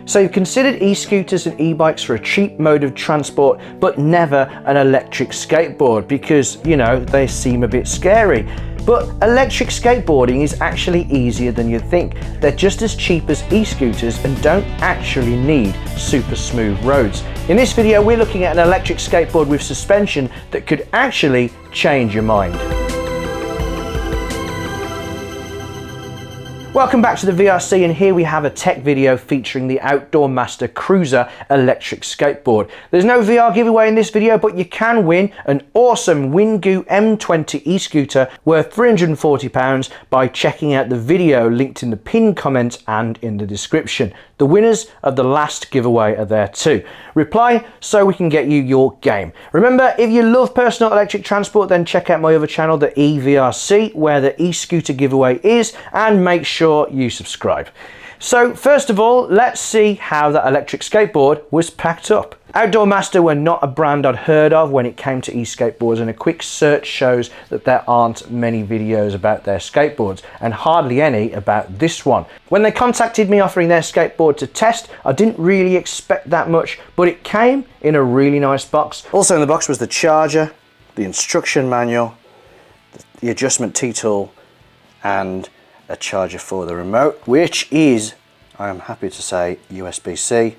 So you've considered e-scooters and e-bikes for a cheap mode of transport, but never an electric skateboard because, you know, they seem a bit scary. But electric skateboarding is actually easier than you think. They're just as cheap as e-scooters and don't actually need super smooth roads. In this video, we're looking at an electric skateboard with suspension that could actually change your mind. Welcome back to the VRC, and here we have a tech video featuring the Outdoor Master Cruiser electric skateboard. There's no VR giveaway in this video, but you can win an awesome Engwe M20 e-scooter worth £340 by checking out the video linked in the pinned comment and in the description. The winners of the last giveaway are there too. Reply so we can get you your game. Remember, if you love personal electric transport, then check out my other channel, the EVRC, where the e-scooter giveaway is, and make sure you subscribe. So first of all, let's see how that electric skateboard was packed up. Outdoor Master were not a brand I'd heard of when it came to e-skateboards, and a quick search shows that there aren't many videos about their skateboards and hardly any about this one. When they contacted me offering their skateboard to test, I didn't really expect that much, but it came in a really nice box. Also in the box was the charger, the instruction manual, the adjustment T-tool, and a charger for the remote, which is, I am happy to say, USB-C,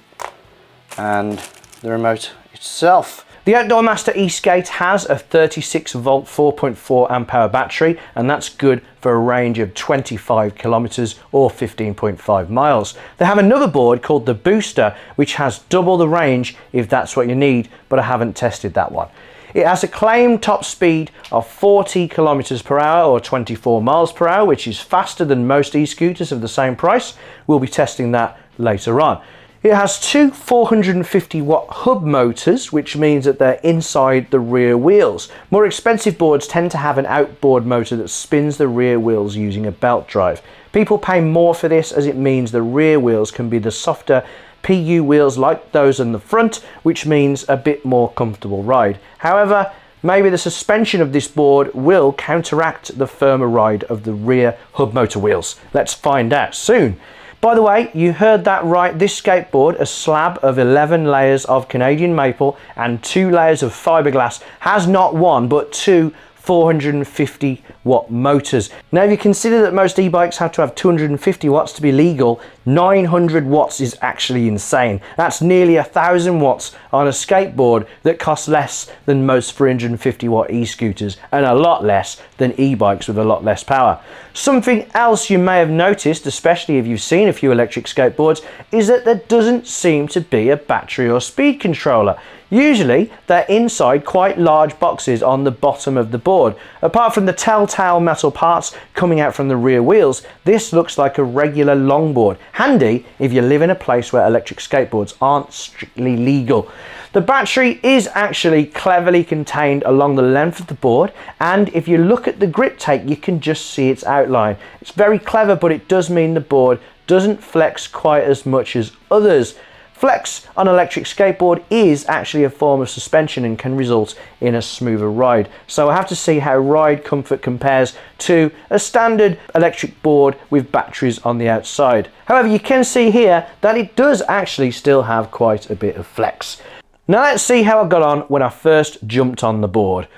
and the remote itself. The Outdoor Master e-skate has a 36 volt 4.4 amp hour battery, and that's good for a range of 25 kilometers or 15.5 miles. They have another board called the Booster, which has double the range if that's what you need, but I haven't tested that one. It has a claimed top speed of 40 kilometers per hour or 24 miles per hour, which is faster than most e-scooters of the same price. We'll be testing that later on. It has two 450 watt hub motors, which means that they're inside the rear wheels. More expensive boards tend to have an outboard motor that spins the rear wheels using a belt drive. People pay more for this as it means the rear wheels can be the softer PU wheels like those on the front, which means a bit more comfortable ride. However, maybe the suspension of this board will counteract the firmer ride of the rear hub motor wheels. Let's find out soon. By the way, you heard that right, this skateboard, a slab of 11 layers of Canadian maple and 2 layers of fiberglass, has not one but two 450 watt motors. Now if you consider that most e-bikes have to have 250 watts to be legal, 900 watts is actually insane. That's nearly 1,000 watts on a skateboard that costs less than most 350 watt e-scooters and a lot less than e-bikes with a lot less power. Something else you may have noticed, especially if you've seen a few electric skateboards, is that there doesn't seem to be a battery or speed controller. Usually they're inside quite large boxes on the bottom of the board. Apart from the telltale metal parts coming out from the rear wheels, this looks like a regular longboard. Handy if you live in a place where electric skateboards aren't strictly legal. The battery is actually cleverly contained along the length of the board, and if you look at the grip tape you can just see its outline. It's very clever, but it does mean the board doesn't flex quite as much as others. Flex on an electric skateboard is actually a form of suspension and can result in a smoother ride. So I have to see how ride comfort compares to a standard electric board with batteries on the outside. However, you can see here that it does actually still have quite a bit of flex. Now let's see how I got on when I first jumped on the board.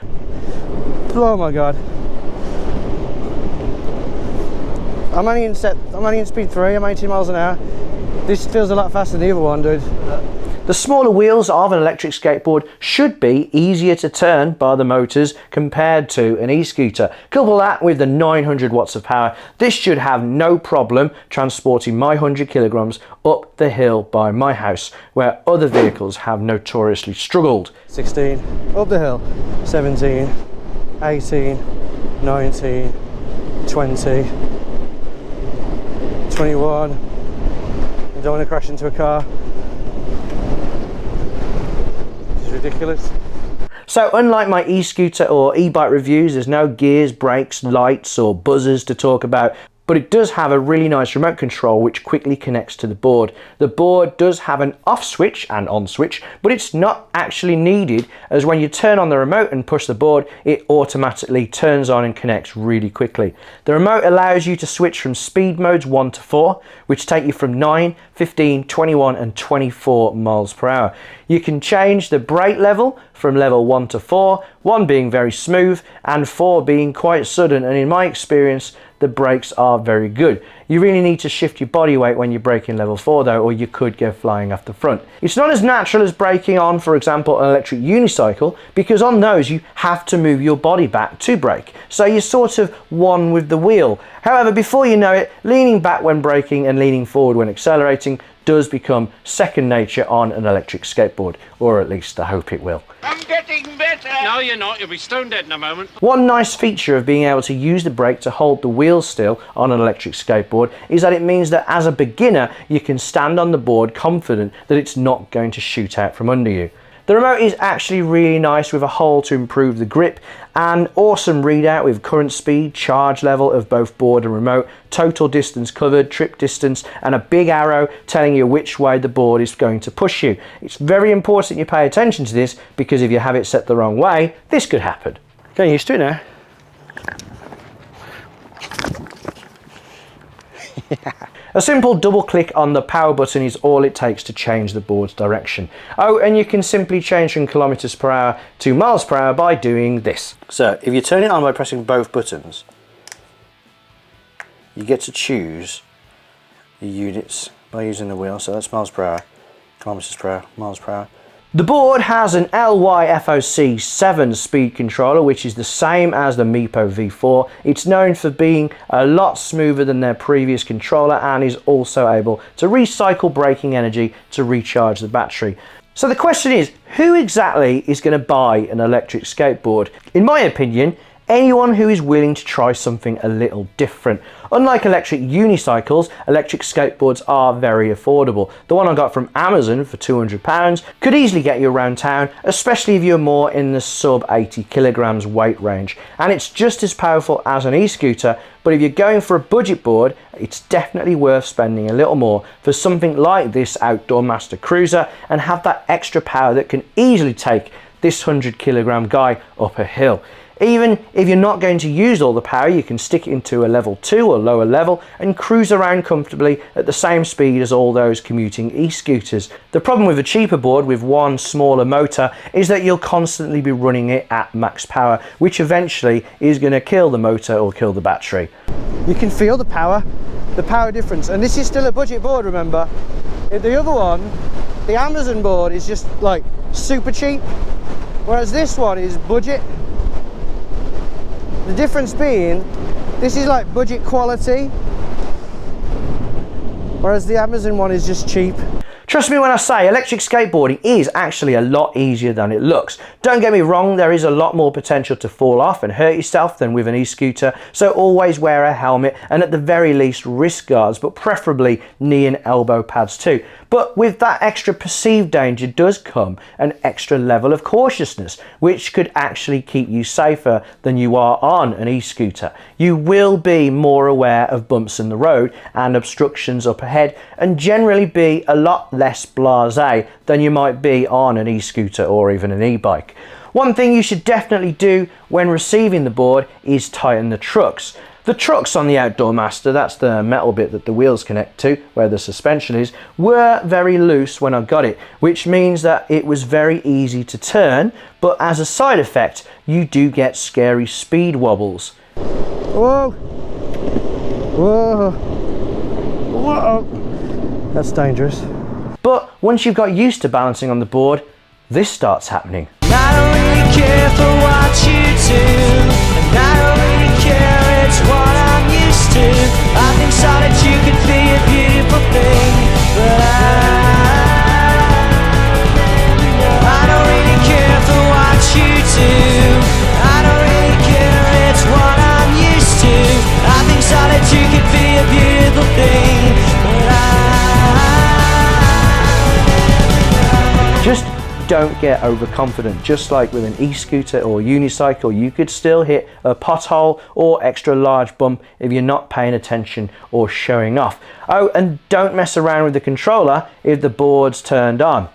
Oh my god. I'm only in speed 3, I'm 80 miles an hour. This feels a lot faster than the other one, dude. The smaller wheels of an electric skateboard should be easier to turn by the motors compared to an e-scooter. Couple that with the 900 watts of power, this should have no problem transporting my 100 kilograms up the hill by my house, where other vehicles have notoriously struggled. 16, up the hill, 17, 18, 19, 20, 21, I don't want to crash into a car. This is ridiculous. So unlike my e-scooter or e-bike reviews, there's no gears, brakes, lights or buzzers to talk about. but it does have a really nice remote control which quickly connects to the board. The board does have an off switch and on switch, but it's not actually needed, as when you turn on the remote and push the board, it automatically turns on and connects really quickly. The remote allows you to switch from speed modes 1 to 4, which take you from 9, 15, 21 and 24 miles per hour. You can change the brake level from level 1 to 4, 1 being very smooth and 4 being quite sudden, and in my experience the brakes are very good. You really need to shift your body weight when you're braking level 4 though, or you could go flying off the front. It's not as natural as braking on, for example, an electric unicycle, because on those you have to move your body back to brake. So you're sort of one with the wheel. However, before you know it, leaning back when braking and leaning forward when accelerating does become second nature on an electric skateboard, or at least I hope it will. I'm getting better! No, you're not. You'll be stone dead in a moment. One nice feature of being able to use the brake to hold the wheel still on an electric skateboard is that it means that as a beginner you can stand on the board confident that it's not going to shoot out from under you. The remote is actually really nice, with a hole to improve the grip, and awesome readout with current speed, charge level of both board and remote, total distance covered, trip distance, and a big arrow telling you which way the board is going to push you. It's very important you pay attention to this, because if you have it set the wrong way, this could happen. Getting used to it now. A simple double click on the power button is all it takes to change the board's direction. Oh, and you can simply change from kilometers per hour to miles per hour by doing this. So if you turn it on by pressing both buttons, you get to choose your units by using the wheel. So that's miles per hour, kilometers per hour, miles per hour. The board has an LYFOC 7 speed controller, which is the same as the Meepo V4. It's known for being a lot smoother than their previous controller, and is also able to recycle braking energy to recharge the battery. So the question is, who exactly is going to buy an electric skateboard? In my opinion, anyone who is willing to try something a little different. Unlike electric unicycles, electric skateboards are very affordable. The one I got from Amazon for £200 could easily get you around town, especially if you're more in the sub 80 kilograms weight range. And it's just as powerful as an e-scooter, but if you're going for a budget board, it's definitely worth spending a little more for something like this Outdoor Master Cruiser, and have that extra power that can easily take this 100 kilogram guy up a hill. Even if you're not going to use all the power, you can stick it into a level 2 or lower level and cruise around comfortably at the same speed as all those commuting e-scooters. The problem with a cheaper board with one smaller motor is that you'll constantly be running it at max power, which eventually is going to kill the motor or kill the battery. You can feel the power difference, and this is still a budget board, remember. The other one, the Amazon board, is just like super cheap, whereas this one is budget. The difference being, this is like budget quality, whereas the Amazon one is just cheap. Trust me when I say electric skateboarding is actually a lot easier than it looks. Don't get me wrong, there is a lot more potential to fall off and hurt yourself than with an e-scooter, so always wear a helmet and at the very least wrist guards, but preferably knee and elbow pads too. But with that extra perceived danger does come an extra level of cautiousness, which could actually keep you safer than you are on an e-scooter. You will be more aware of bumps in the road and obstructions up ahead, and generally be a lot less blasé than you might be on an e-scooter or even an e-bike. One thing you should definitely do when receiving the board is tighten the trucks. The trucks on the Outdoor Master, that's the metal bit that the wheels connect to, where the suspension is, were very loose when I got it, which means that it was very easy to turn, but as a side effect, you do get scary speed wobbles. Whoa! Whoa! Whoa! That's dangerous. But once you've got used to balancing on the board, this starts happening. I don't really care for what you do, and I don't really care, it's what I'm used to. I think solitude could be a beautiful thing, but I don't really care for what you do. I don't really care, it's what I'm used to. I think solitude could be a beautiful thing, but Just don't get overconfident. Just like with an e-scooter or unicycle, you could still hit a pothole or extra large bump if you're not paying attention or showing off. Oh, and don't mess around with the controller if the board's turned on.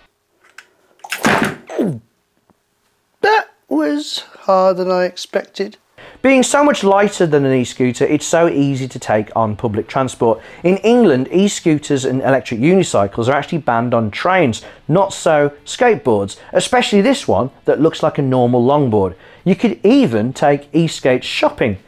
That was harder than I expected. Being so much lighter than an e-scooter, it's so easy to take on public transport. In England, e-scooters and electric unicycles are actually banned on trains, not so skateboards, especially this one that looks like a normal longboard. You could even take e-skates shopping.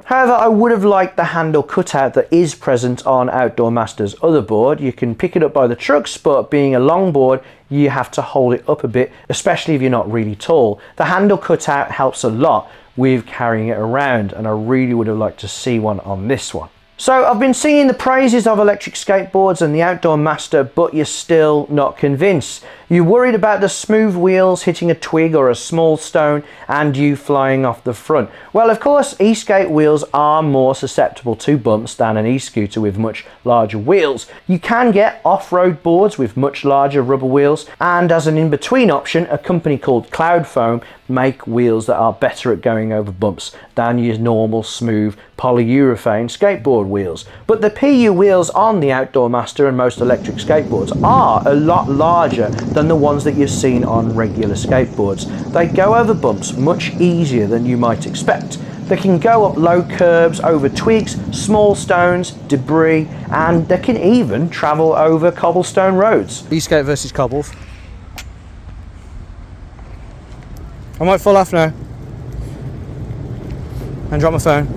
However, I would have liked the handle cutout that is present on Outdoor Master's other board. You can pick it up by the trucks, but being a longboard, you have to hold it up a bit, especially if you're not really tall. The handle cutout helps a lot with carrying it around, and I really would have liked to see one on this one. So I've been singing the praises of electric skateboards and the Outdoor Master, but you're still not convinced. You're worried about the smooth wheels hitting a twig or a small stone and you flying off the front. Well, of course, e-skate wheels are more susceptible to bumps than an e-scooter with much larger wheels. You can get off-road boards with much larger rubber wheels, and as an in-between option, a company called Cloud Foam make wheels that are better at going over bumps than your normal smooth polyurethane skateboard wheels. But the PU wheels on the Outdoor Master and most electric skateboards are a lot larger than the ones that you've seen on regular skateboards. They go over bumps much easier than you might expect. They can go up low curbs, over twigs, small stones, debris, and they can even travel over cobblestone roads. E-skate versus cobbles. I might fall off now and drop my phone.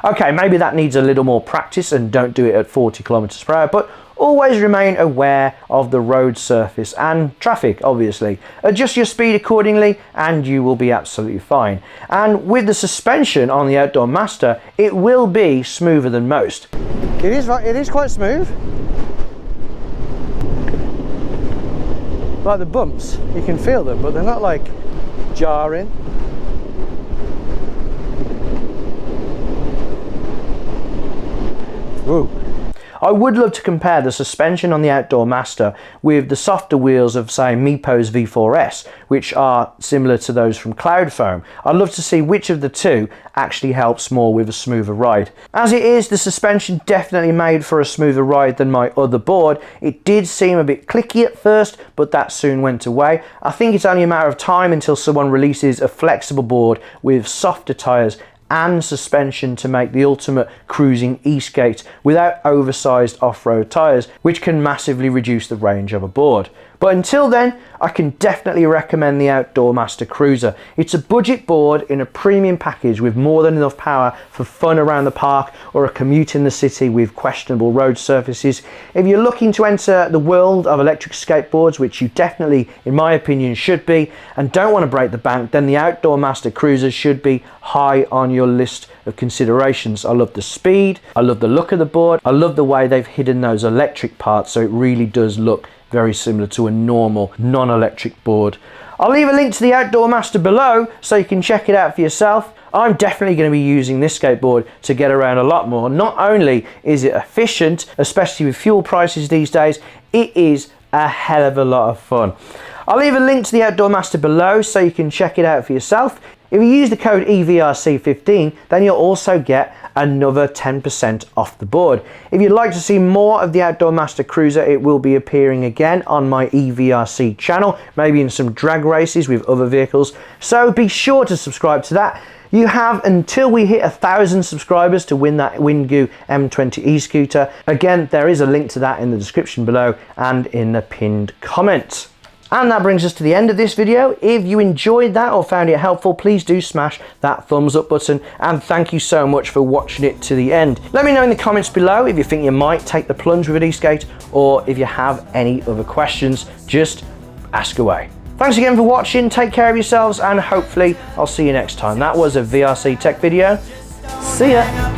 Okay, maybe that needs a little more practice and don't do it at 40 kilometers per hour, but always remain aware of the road surface and traffic, obviously. Adjust your speed accordingly and you will be absolutely fine. And with the suspension on the Outdoor Master, it will be smoother than most. It is quite smooth. Like the bumps, you can feel them, but they're not like jarring. Ooh. I would love to compare the suspension on the Outdoor Master with the softer wheels of, say, Meepo's V4S, which are similar to those from Cloud Foam. I'd love to see which of the two actually helps more with a smoother ride. As it is, the suspension definitely made for a smoother ride than my other board. It did seem a bit clicky at first, but that soon went away. I think it's only a matter of time until someone releases a flexible board with softer tyres and suspension to make the ultimate cruising e-skate without oversized off-road tyres, which can massively reduce the range of a board. But until then, I can definitely recommend the Outdoor Master Cruiser. It's a budget board in a premium package with more than enough power for fun around the park or a commute in the city with questionable road surfaces. If you're looking to enter the world of electric skateboards, which you definitely, in my opinion, should be, and don't want to break the bank, then the Outdoor Master Cruiser should be high on your list of considerations. I love the speed, I love the look of the board, I love the way they've hidden those electric parts so it really does look very similar to a normal non-electric board. I'll leave a link to the Outdoor Master below so you can check it out for yourself. I'm definitely going to be using this skateboard to get around a lot more. Not only is it efficient, especially with fuel prices these days, it is a hell of a lot of fun. I'll leave a link to the Outdoor Master below so you can check it out for yourself. If you use the code EVRC15, then you'll also get another 10% off the board. If you'd like to see more of the Outdoor Master Cruiser, it will be appearing again on my EVRC channel, maybe in some drag races with other vehicles, so be sure to subscribe to that. You have until we hit 1,000 subscribers to win that Engwe M20 e-scooter. Again, there is a link to that in the description below and in the pinned comment. And that brings us to the end of this video. If you enjoyed that or found it helpful, please do smash that thumbs up button, and thank you so much for watching it to the end. Let me know in the comments below if you think you might take the plunge with an e-skate, or if you have any other questions, just ask away. Thanks again for watching, take care of yourselves, and hopefully I'll see you next time. That was a VRC Tech video. See ya.